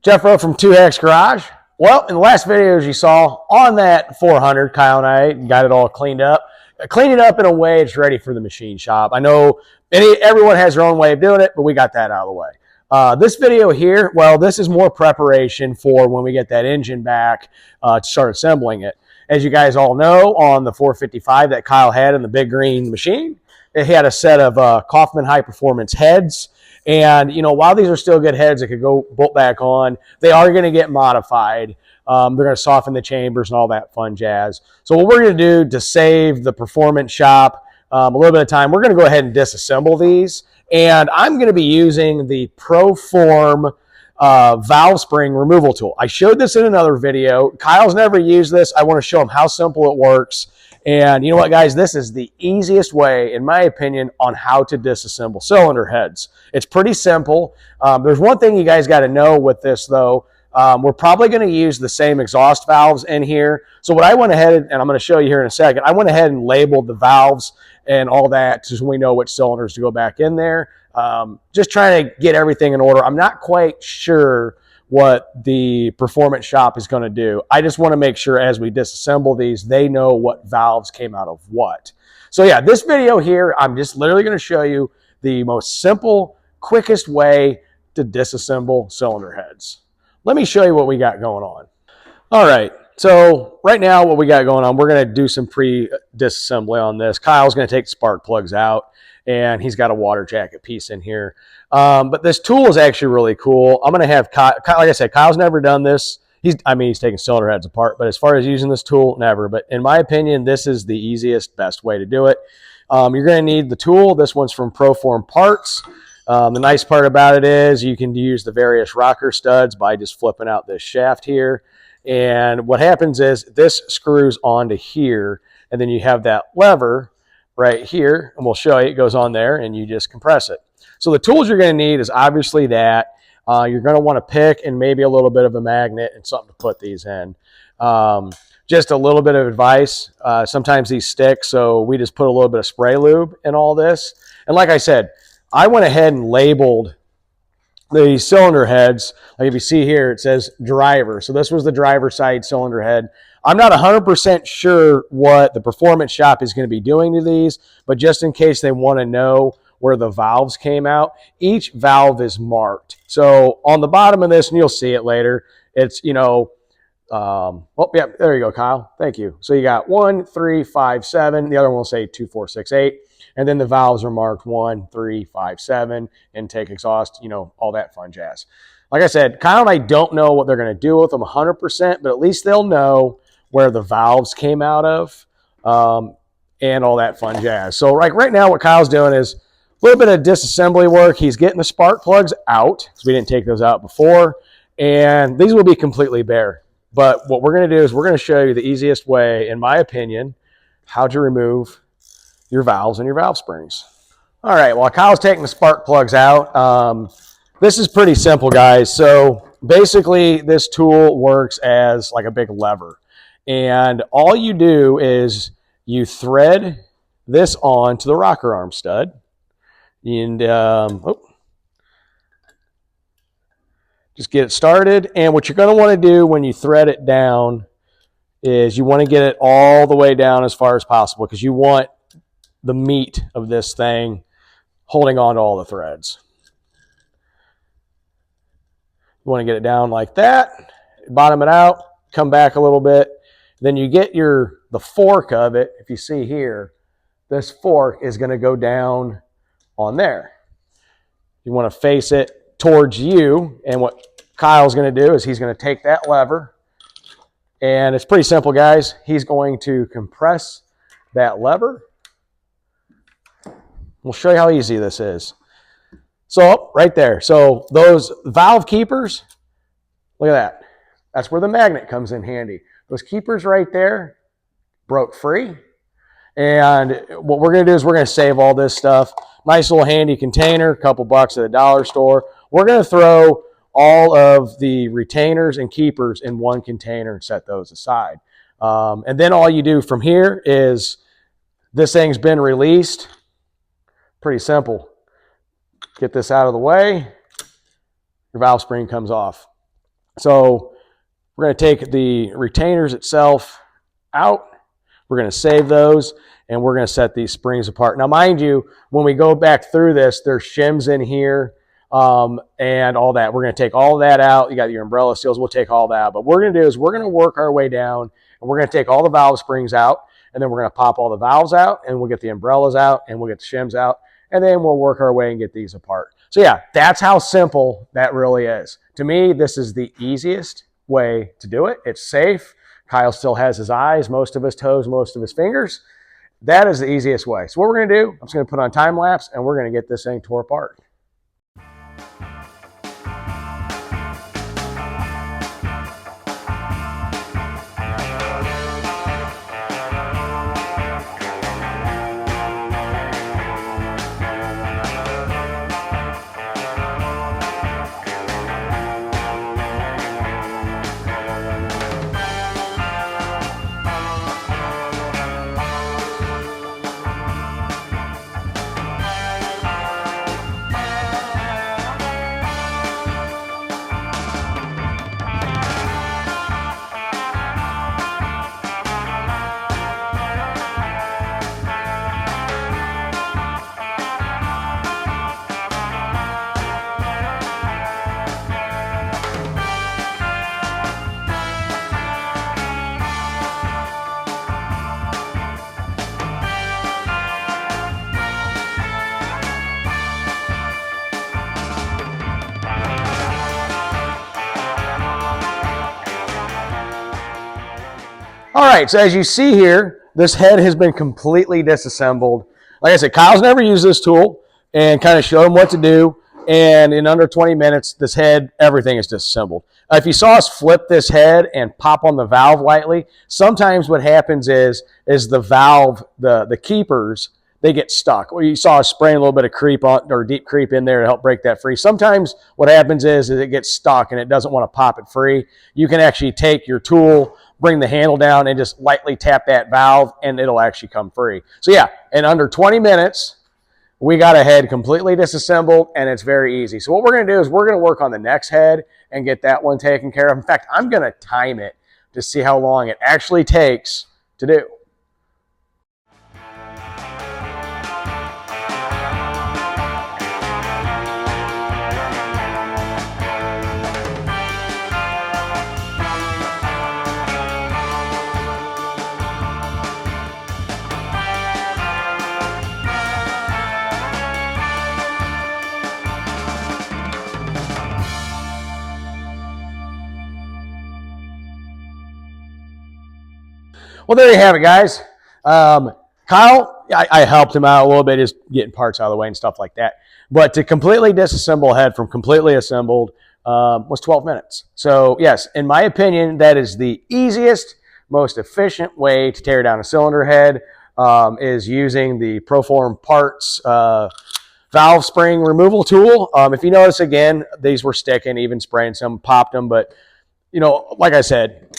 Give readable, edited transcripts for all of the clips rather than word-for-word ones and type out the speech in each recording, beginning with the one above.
Jeff Rowe from 2X Garage. Well, in the last videos you saw on that 400, Kyle and I got it all cleaned up. Clean it up in a way it's ready for the machine shop. I know everyone has their own way of doing it, but we got that out of the way. This video here, well, this is more preparation for when we get that engine back to start assembling it. As you guys all know, on the 455 that Kyle had in the big green machine, it had a set of Kaufmann high-performance heads. And, you know, while these are still good heads that could go bolt back on, they are going to get modified. They're going to soften the chambers and all that fun jazz. So what we're going to do to save the performance shop a little bit of time, we're going to go ahead and disassemble these. And I'm going to be using the Proform valve spring removal tool. I showed this in another video. Kyle's never used this. I want to show him how simple it works. And you know what, guys? This is the easiest way, in my opinion, on how to disassemble cylinder heads. It's pretty simple. There's one thing you guys got to know with this, though. We're probably going to use the same exhaust valves in here. So what I went ahead, and I'm going to show you here in a second, I went ahead and labeled the valves and all that so we know which cylinders to go back in there. Just trying to get everything in order. I'm not quite sure what the performance shop is going to do. I just want to make sure as we disassemble these, they know what valves came out of what. So yeah, this video here, I'm just literally going to show you the most simple, quickest way to disassemble cylinder heads. Let me show you what we got going on. All right, so right now what we got going on, we're going to do some pre-disassembly on this. Kyle's going to take the spark plugs out, and he's got a water jacket piece in here. But this tool is actually really cool. I'm going to have Kyle, like I said, Kyle's never done this. He's taking cylinder heads apart, but as far as using this tool, never. But in my opinion, this is the easiest, best way to do it. You're going to need the tool. This one's from Proform Parts. The nice part about it is you can use the various rocker studs by just flipping out this shaft here. And what happens is this screws onto here, and then you have that lever right here, and we'll show you. It goes on there, and you just compress it. So the tools you're going to need is obviously that. You're going to want to pick and maybe a little bit of a magnet and something to put these in. Just a little bit of advice. Sometimes these stick, so we just put a little bit of spray lube in all this. And like I said, I went ahead and labeled the cylinder heads. Like if you see here, it says driver. So this was the driver side cylinder head. I'm not 100% sure what the performance shop is going to be doing to these, but just in case they want to know where the valves came out, each valve is marked. So on the bottom of this, and you'll see it later, it's, you know, oh, yeah, there you go, Kyle. Thank you. So you got 1, 3, 5, 7. The other one will say 2, 4, 6, 8. And then the valves are marked 1, 3, 5, 7, intake, exhaust, you know, all that fun jazz. Like I said, Kyle and I don't know what they're going to do with them 100%, but at least they'll know where the valves came out of and all that fun jazz. So like right now what Kyle's doing is a little bit of disassembly work. He's getting the spark plugs out because we didn't take those out before. And these will be completely bare. But what we're going to do is we're going to show you the easiest way, in my opinion, how to remove your valves and your valve springs. All right, while Kyle's taking the spark plugs out, this is pretty simple, guys. So basically this tool works as like a big lever. And all you do is you thread this on to the rocker arm stud. And just get it started. And what you're going to want to do when you thread it down is you want to get it all the way down as far as possible because you want the meat of this thing holding on to all the threads. You want to get it down like that, bottom it out, come back a little bit. Then you get the fork of it. If you see here, this fork is going to go down on there. You want to face it towards you, and what Kyle's going to do is he's going to take that lever, and it's pretty simple, guys. He's going to compress that lever. We'll show you how easy this is. So right there. So those valve keepers, look at that. That's where the magnet comes in handy. Those keepers right there broke free. And what we're going to do is we're going to save all this stuff. Nice little handy container, a couple bucks at a dollar store. We're going to throw all of the retainers and keepers in one container and set those aside. And then all you do from here is this thing's been released. Pretty simple. Get this out of the way. Your valve spring comes off. So we're going to take the retainers itself out. We're going to save those, and we're going to set these springs apart. Now, mind you, when we go back through this, there's shims in here and all that. We're going to take all that out. You got your umbrella seals. We'll take all that out. But what we're going to do is we're going to work our way down, and we're going to take all the valve springs out, and then we're going to pop all the valves out, and we'll get the umbrellas out, and we'll get the shims out, and then we'll work our way and get these apart. So yeah, that's how simple that really is. To me, this is the easiest way to do it. It's safe. Kyle still has his eyes, most of his toes, most of his fingers. That is the easiest way. So what we're going to do, I'm just going to put on time lapse, and we're going to get this thing tore apart. All right, so as you see here, this head has been completely disassembled. Like I said, Kyle's never used this tool, and kind of showed him what to do. And in under 20 minutes, this head, everything is disassembled. If you saw us flip this head and pop on the valve lightly, sometimes what happens is the valve, the keepers, they get stuck. Or you saw us spraying a little bit of creep on, or deep creep in there to help break that free. Sometimes what happens is it gets stuck and it doesn't want to pop it free. You can actually take your tool, bring the handle down, and just lightly tap that valve, and it'll actually come free. So yeah, in under 20 minutes, we got a head completely disassembled, and it's very easy. So what we're going to do is we're going to work on the next head and get that one taken care of. In fact, I'm going to time it to see how long it actually takes to do. Well, there you have it, guys. Kyle, I helped him out a little bit, just getting parts out of the way and stuff like that. But to completely disassemble a head from completely assembled was 12 minutes. So yes, in my opinion, that is the easiest, most efficient way to tear down a cylinder head, is using the Proform parts valve spring removal tool. If you notice, again, these were sticking, even spraying some, popped them. But, you know, like I said,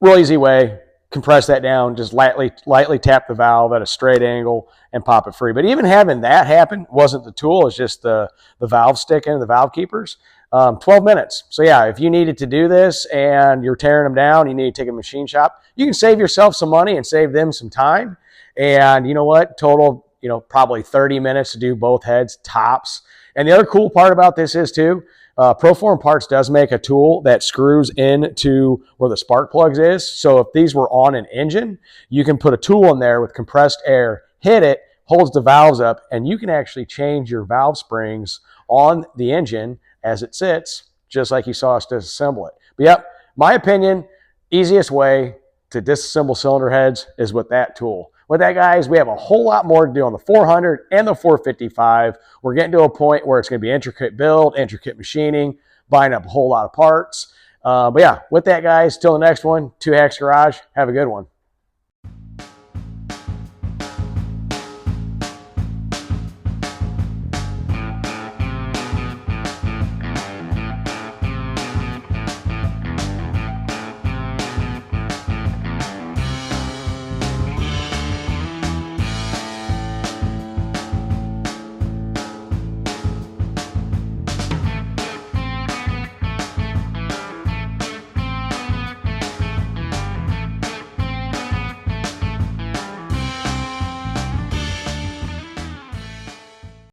real easy way. Compress that down, just lightly tap the valve at a straight angle and pop it free. But even having that happen wasn't the tool, it's just the valve sticking, the valve keepers. 12 minutes. So yeah, if you needed to do this and you're tearing them down, you need to take a machine shop, you can save yourself some money and save them some time. And you know what? Total, you know, probably 30 minutes to do both heads tops. And the other cool part about this is too, Proform Parts does make a tool that screws into where the spark plugs is. So if these were on an engine, you can put a tool in there with compressed air, hit it, holds the valves up, and you can actually change your valve springs on the engine as it sits, just like you saw us disassemble it. But yep, my opinion, easiest way to disassemble cylinder heads is with that tool. With that, guys, we have a whole lot more to do on the 400 and the 455. We're getting to a point where it's going to be intricate build, intricate machining, buying up a whole lot of parts. But yeah, with that, guys, till the next one, 2Hacks Garage. Have a good one.